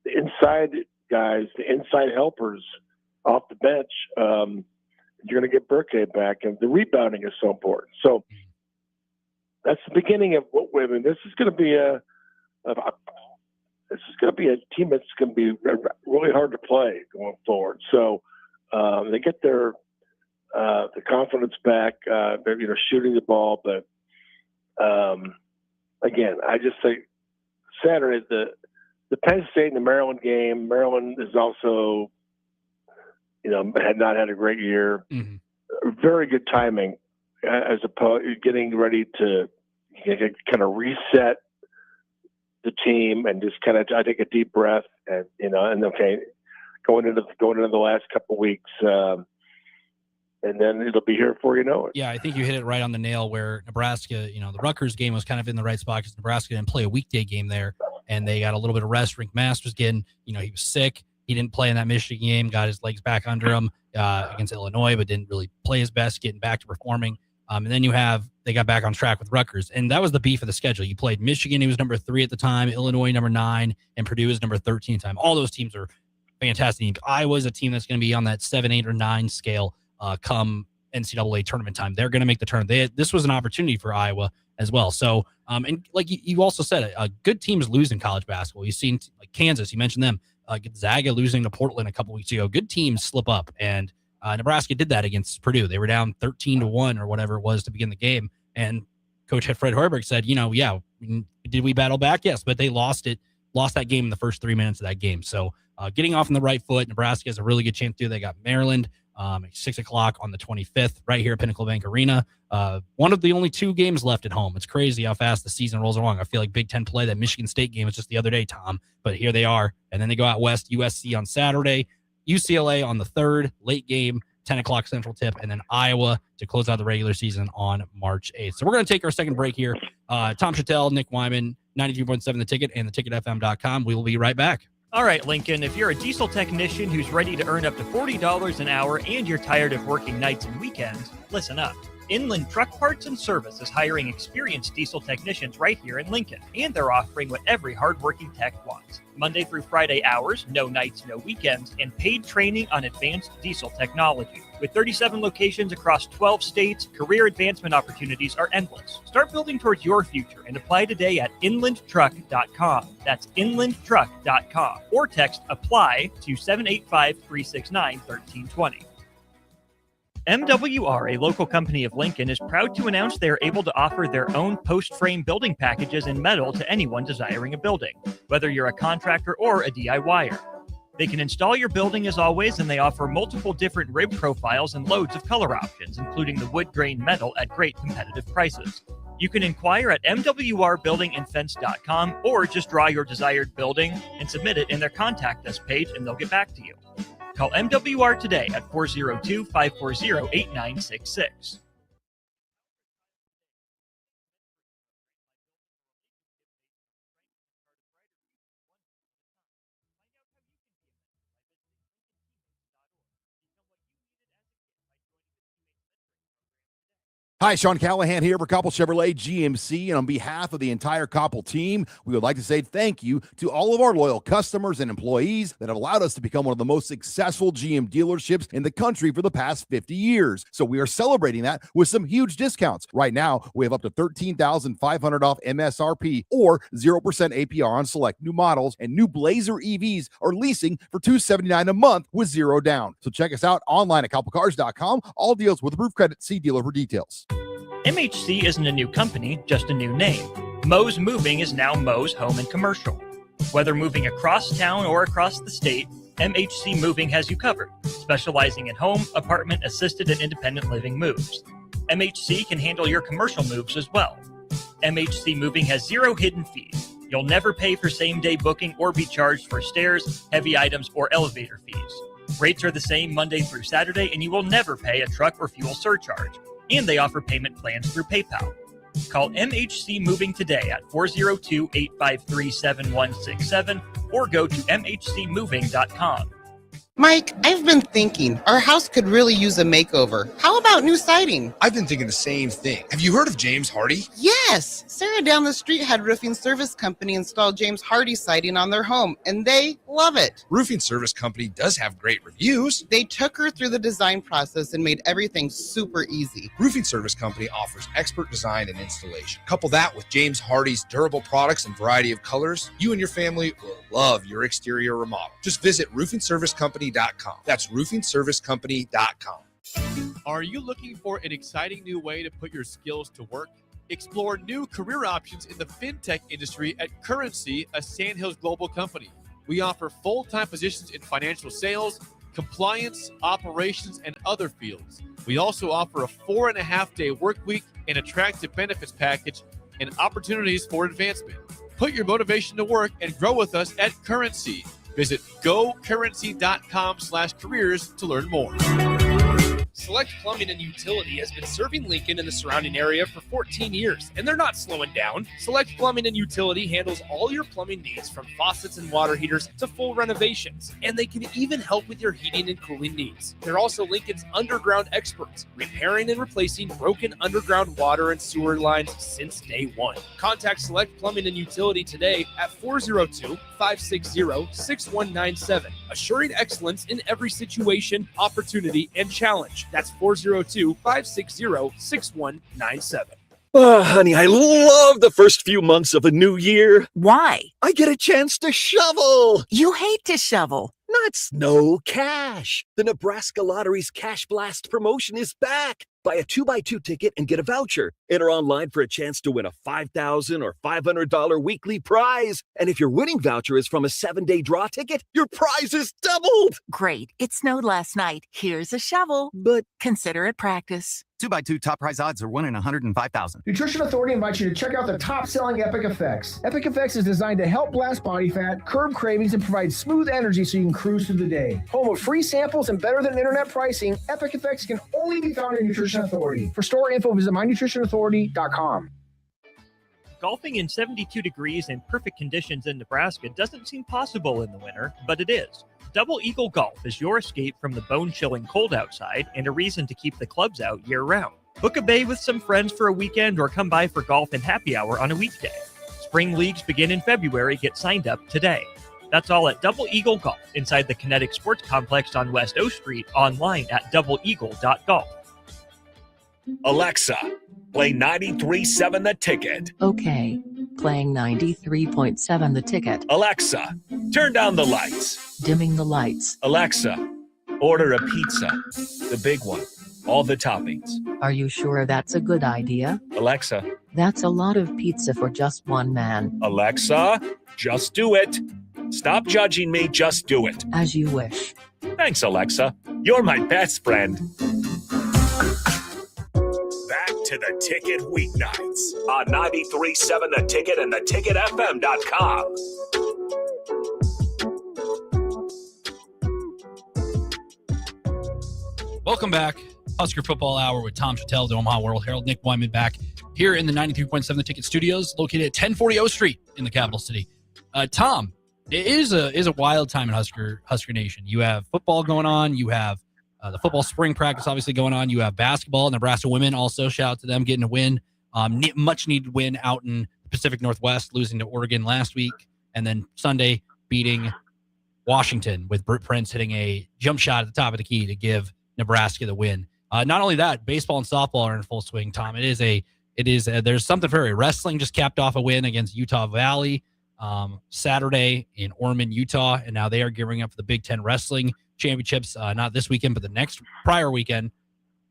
inside guys, the inside helpers off the bench. You're going to get Burkhead back, and the rebounding is so important. So that's the beginning of what I mean. This is going to be a team that's going to be really hard to play going forward. So they get their confidence back. They're shooting the ball, but again, I just think Saturday the Penn State and the Maryland game. Maryland is also, had not had a great year. Mm-hmm. Very good timing as opposed getting ready to kind of reset the team and just kind of I take a deep breath and okay, going into the last couple of weeks. And then it'll be here before you know it. Yeah, I think you hit it right on the nail where Nebraska, the Rutgers game was kind of in the right spot because Nebraska didn't play a weekday game there, and they got a little bit of rest. Rick Mast was getting, he was sick. He didn't play in that Michigan game, got his legs back under him against Illinois, but didn't really play his best, getting back to performing. And then they got back on track with Rutgers, and that was the beef of the schedule. You played Michigan, he was number 3 at the time, Illinois number 9, and Purdue is number 13 at the time. All those teams are fantastic teams. Iowa's a team that's going to be on that 7, 8, or 9 scale. Come NCAA tournament time. They're going to make the tournament. This was an opportunity for Iowa as well. So, and like you also said, good teams lose in college basketball. You've seen like Kansas, you mentioned them, Gonzaga losing to Portland a couple weeks ago. Good teams slip up, and Nebraska did that against Purdue. They were down 13-1 or whatever it was to begin the game, and Coach Fred Hoiberg said, did we battle back? Yes, but they lost that game in the first 3 minutes of that game. So getting off on the right foot, Nebraska has a really good chance to do. They got Maryland at 6 o'clock on the 25th, right here at Pinnacle Bank Arena. One of the only 2 games left at home. It's crazy how fast the season rolls along. I feel like Big Ten play, that Michigan State game was just the other day, Tom, but here they are. And then they go out west, USC on Saturday, UCLA on the 3rd, late game, 10 o'clock Central tip, and then Iowa to close out the regular season on March 8th. So we're going to take our second break here. Tom Shatel, Nick Wyman, 92.7 The Ticket and theticketfm.com. We will be right back. All right, Lincoln, if you're a diesel technician who's ready to earn up to $40 an hour and you're tired of working nights and weekends, listen up. Inland Truck Parts and Service is hiring experienced diesel technicians right here in Lincoln, and they're offering what every hardworking tech wants. Monday through Friday hours, no nights, no weekends, and paid training on advanced diesel technology. With 37 locations across 12 states, career advancement opportunities are endless. Start building towards your future and apply today at inlandtruck.com. That's inlandtruck.com. Or text APPLY to 785-369-1320. MWR, a local company of Lincoln, is proud to announce they are able to offer their own post-frame building packages in metal to anyone desiring a building, whether you're a contractor or a DIYer. They can install your building as always, and they offer multiple different rib profiles and loads of color options, including the wood grain metal at great competitive prices. You can inquire at mwrbuildingandfence.com or just draw your desired building and submit it in their contact us page, and they'll get back to you. Call MWR today at 402-540-8966. Hi, Sean Callahan here for Koppel Chevrolet GMC, and on behalf of the entire Koppel team, we would like to say thank you to all of our loyal customers and employees that have allowed us to become one of the most successful GM dealerships in the country for the past 50 years. So we are celebrating that with some huge discounts. Right now, we have up to $13,500 off MSRP or 0% APR on select new models, and new Blazer EVs are leasing for $279 a month with 0 down. So check us out online at koppelcars.com. All deals with approved credit. See dealer for details. MHC isn't a new company, just a new name. Moe's Moving is now Moe's Home and Commercial. Whether moving across town or across the state, MHC Moving has you covered, specializing in home, apartment, assisted, and independent living moves. MHC can handle your commercial moves as well. MHC Moving has 0 hidden fees. You'll never pay for same-day booking or be charged for stairs, heavy items, or elevator fees. Rates are the same Monday through Saturday, and you will never pay a truck or fuel surcharge. And they offer payment plans through PayPal. Call MHC Moving today at 402-853-7167 or go to mhcmoving.com. Mike, I've been thinking our house could really use a makeover. How about new siding? I've been thinking the same thing. Have you heard of James Hardy? Yes! Sarah down the street had Roofing Service Company install James Hardy siding on their home, and they love it. Roofing Service Company does have great reviews. They took her through the design process and made everything super easy. Roofing Service Company offers expert design and installation. Couple that with James Hardy's durable products and variety of colors, you and your family will love your exterior remodel. Just visit roofingservicecompany.com. That's roofingservicecompany.com. Are you looking for an exciting new way to put your skills to work? Explore new career options in the fintech industry at Currency, a Sandhills global company. We offer full-time positions in financial sales, compliance, operations, and other fields. We also offer a 4.5-day work week, an attractive benefits package, and opportunities for advancement. Put your motivation to work and grow with us at Currency. Visit gocurrency.com/careers to learn more. Select Plumbing and Utility has been serving Lincoln and the surrounding area for 14 years, and they're not slowing down. Select Plumbing and Utility handles all your plumbing needs, from faucets and water heaters to full renovations, and they can even help with your heating and cooling needs. They're also Lincoln's underground experts, repairing and replacing broken underground water and sewer lines since day one. Contact Select Plumbing and Utility today at 402-560-6197, assuring excellence in every situation, opportunity, and challenge. That's 402-560-6197. Honey, I love the first few months of a new year. Why? I get a chance to shovel. You hate to shovel. Not snow, cash. The Nebraska Lottery's Cash Blast promotion is back. Buy a 2x2 ticket and get a voucher. Enter online for a chance to win a $5,000 or $500 weekly prize. And if your winning voucher is from a 7-day draw ticket, your prize is doubled. Great. It snowed last night. Here's a shovel. But consider it practice. 2x2 top prize odds are 1 in 105,000. Nutrition Authority invites you to check out the top-selling Epic Effects. Epic Effects is designed to help blast body fat, curb cravings, and provide smooth energy so you can cruise through the day. Home of free samples and better than internet pricing, Epic Effects can only be found in Nutrition Authority. For store info, visit mynutritionauthority.com. Golfing in 72 degrees and perfect conditions in Nebraska doesn't seem possible in the winter, but it is. Double Eagle Golf is your escape from the bone-chilling cold outside and a reason to keep the clubs out year-round. Book a bay with some friends for a weekend or come by for golf and happy hour on a weekday. Spring leagues begin in February. Get signed up today. That's all at Double Eagle Golf inside the Kinetic Sports Complex on West O Street, online at doubleeagle.golf. Alexa, play 93.7 The Ticket. Okay, playing 93.7 The Ticket. Alexa, turn down the lights. Dimming the lights. Alexa, order a pizza. The big one. All the toppings. Are you sure that's a good idea? Alexa. That's a lot of pizza for just one man. Alexa, just do it. Stop judging me, just do it. As you wish. Thanks, Alexa. You're my best friend. Back to The Ticket weeknights on 93.7 The Ticket and theticketfm.com. Welcome back. Husker Football Hour with Tom Shatel, the Omaha World Herald. Nick Wyman back here in the 93.7 The Ticket studios, located at 1040 O Street in the capital city. Tom, it is a wild time in Husker Nation. You have football going on. You have the football spring practice obviously going on. You have basketball. Nebraska women also, shout out to them, getting a win. Much needed win out in the Pacific Northwest, losing to Oregon last week. And then Sunday beating Washington with Britt Prince hitting a jump shot at the top of the key to give Nebraska the win. Not only that, baseball and softball are in full swing, Tom. There's something very wrestling just capped off a win against Utah Valley Saturday in Ormond, Utah, and now they are gearing up for the Big Ten Wrestling Championships, not this weekend, but the prior weekend.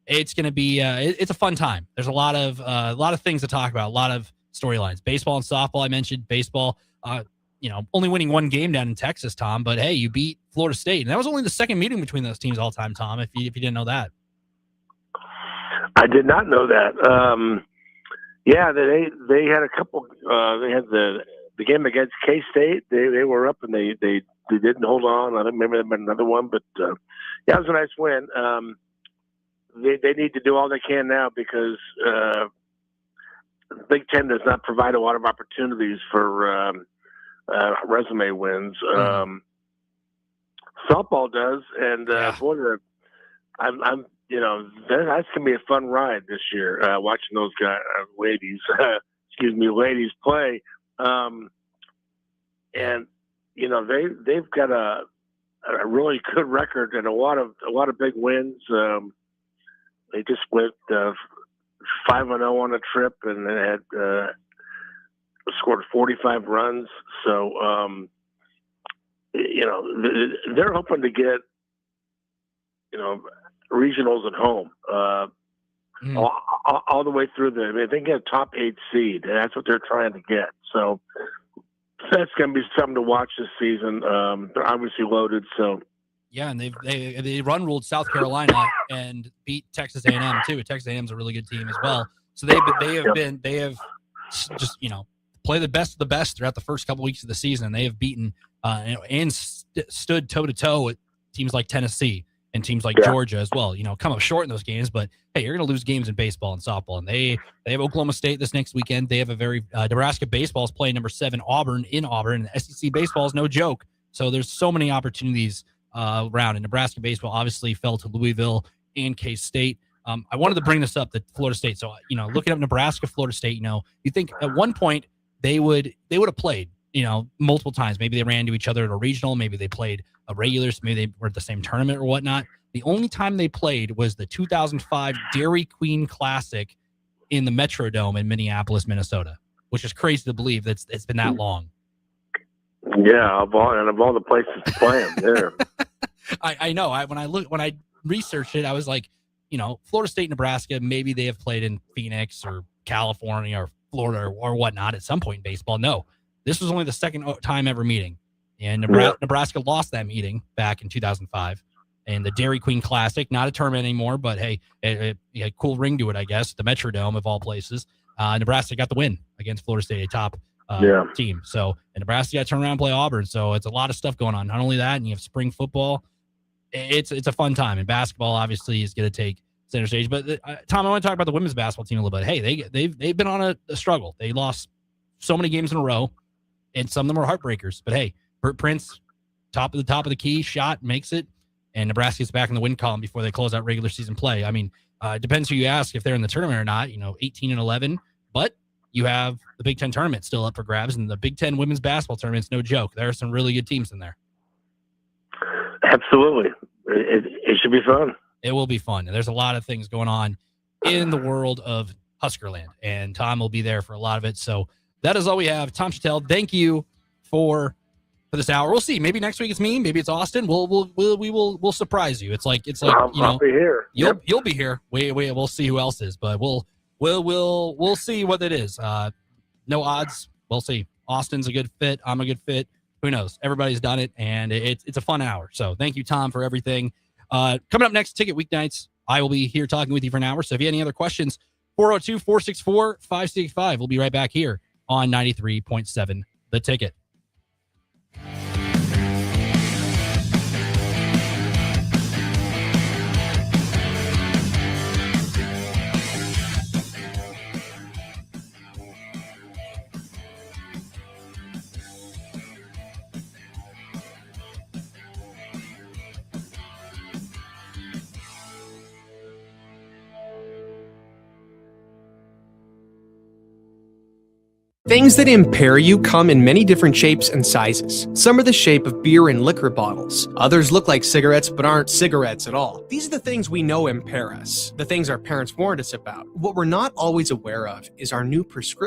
It's going to be it's a fun time. There's a lot of things to talk about, a lot of storylines. Baseball and softball, I mentioned baseball. Only winning one game down in Texas, Tom, but hey, you beat Florida State, and that was only the second meeting between those teams all time, Tom. If you didn't know that. I did not know that. They had a couple. They had the game against K-State. They were up and they didn't hold on. I don't remember them another one, but it was a nice win. They need to do all they can now because the Big Ten does not provide a lot of opportunities for resume wins. softball does, and boy, I'm that's gonna be a fun ride this year. Watching those ladies play, and they've got a really good record and a lot of big wins. They just went 5-0 on a trip, and they had scored 45 runs. So they're hoping to get regionals at home all the way through they get a top 8 seed, and that's what they're trying to get. So that's going to be something to watch this season. They're obviously loaded. So yeah, and they run ruled South Carolina and beat Texas A&M too. Texas A&M is a really good team as well. So they have just play the best of the best throughout the first couple weeks of the season. And they have beaten and stood toe to toe with teams like Tennessee and teams like Georgia as well. Come up short in those games, but hey, you're going to lose games in baseball and softball. And they have Oklahoma State this next weekend. They have a very Nebraska baseball is playing number 7 Auburn in Auburn. And SEC baseball is no joke. So there's so many opportunities around. And Nebraska baseball obviously fell to Louisville and K-State. I wanted to bring this up, that Florida State. So looking up Nebraska, Florida State, you think at one point they would have played multiple times. Maybe they ran into each other at a regional. Maybe they played a regular. Maybe they were at the same tournament or whatnot. The only time they played was the 2005 Dairy Queen Classic in the Metrodome in Minneapolis, Minnesota, which is crazy to believe that it's been that long. Yeah, of all the places to play them there. I know. When I researched it, I was like, Florida State, Nebraska, maybe they have played in Phoenix or California or Florida or whatnot at some point in baseball. No, this was only the second time ever meeting. And Nebraska lost that meeting back in 2005. And the Dairy Queen Classic, not a tournament anymore, but hey, it had a cool ring to it, I guess, the Metrodome of all places. Nebraska got the win against Florida State, a top team. So and Nebraska got to turn around and play Auburn. So it's a lot of stuff going on. Not only that, and you have spring football. It's a fun time. And basketball obviously is going to take center stage. But Tom, I want to talk about the women's basketball team a little bit. Hey, they've been on a struggle. They lost so many games in a row, and some of them were heartbreakers. But hey, Bert Prince, top of the key, shot, makes it, and Nebraska's back in the win column before they close out regular season play. I mean, it depends who you ask if they're in the tournament or not. 18-11, but you have the Big Ten tournament still up for grabs, and the Big Ten women's basketball tournament's no joke. There are some really good teams in there. Absolutely, it should be fun. It will be fun. And there's a lot of things going on in the world of Huskerland, and Tom will be there for a lot of it. So that is all we have. Tom Shatel, thank you for this hour. We'll see. Maybe next week it's me. Maybe it's Austin. We'll surprise you. It's like I'll be here. You'll be here. We'll see who else is, but we'll see what it is. No odds. We'll see. Austin's a good fit. I'm a good fit. Who knows? Everybody's done it, and it's a fun hour. So thank you, Tom, for everything. Coming up next, Ticket Weeknights. I will be here talking with you for an hour. So if you have any other questions, 402-464-5685. We'll be right back here on 93.7 The Ticket. Things that impair you come in many different shapes and sizes. Some are the shape of beer and liquor bottles. Others look like cigarettes but aren't cigarettes at all. These are the things we know impair us, the things our parents warned us about. What we're not always aware of is our new prescription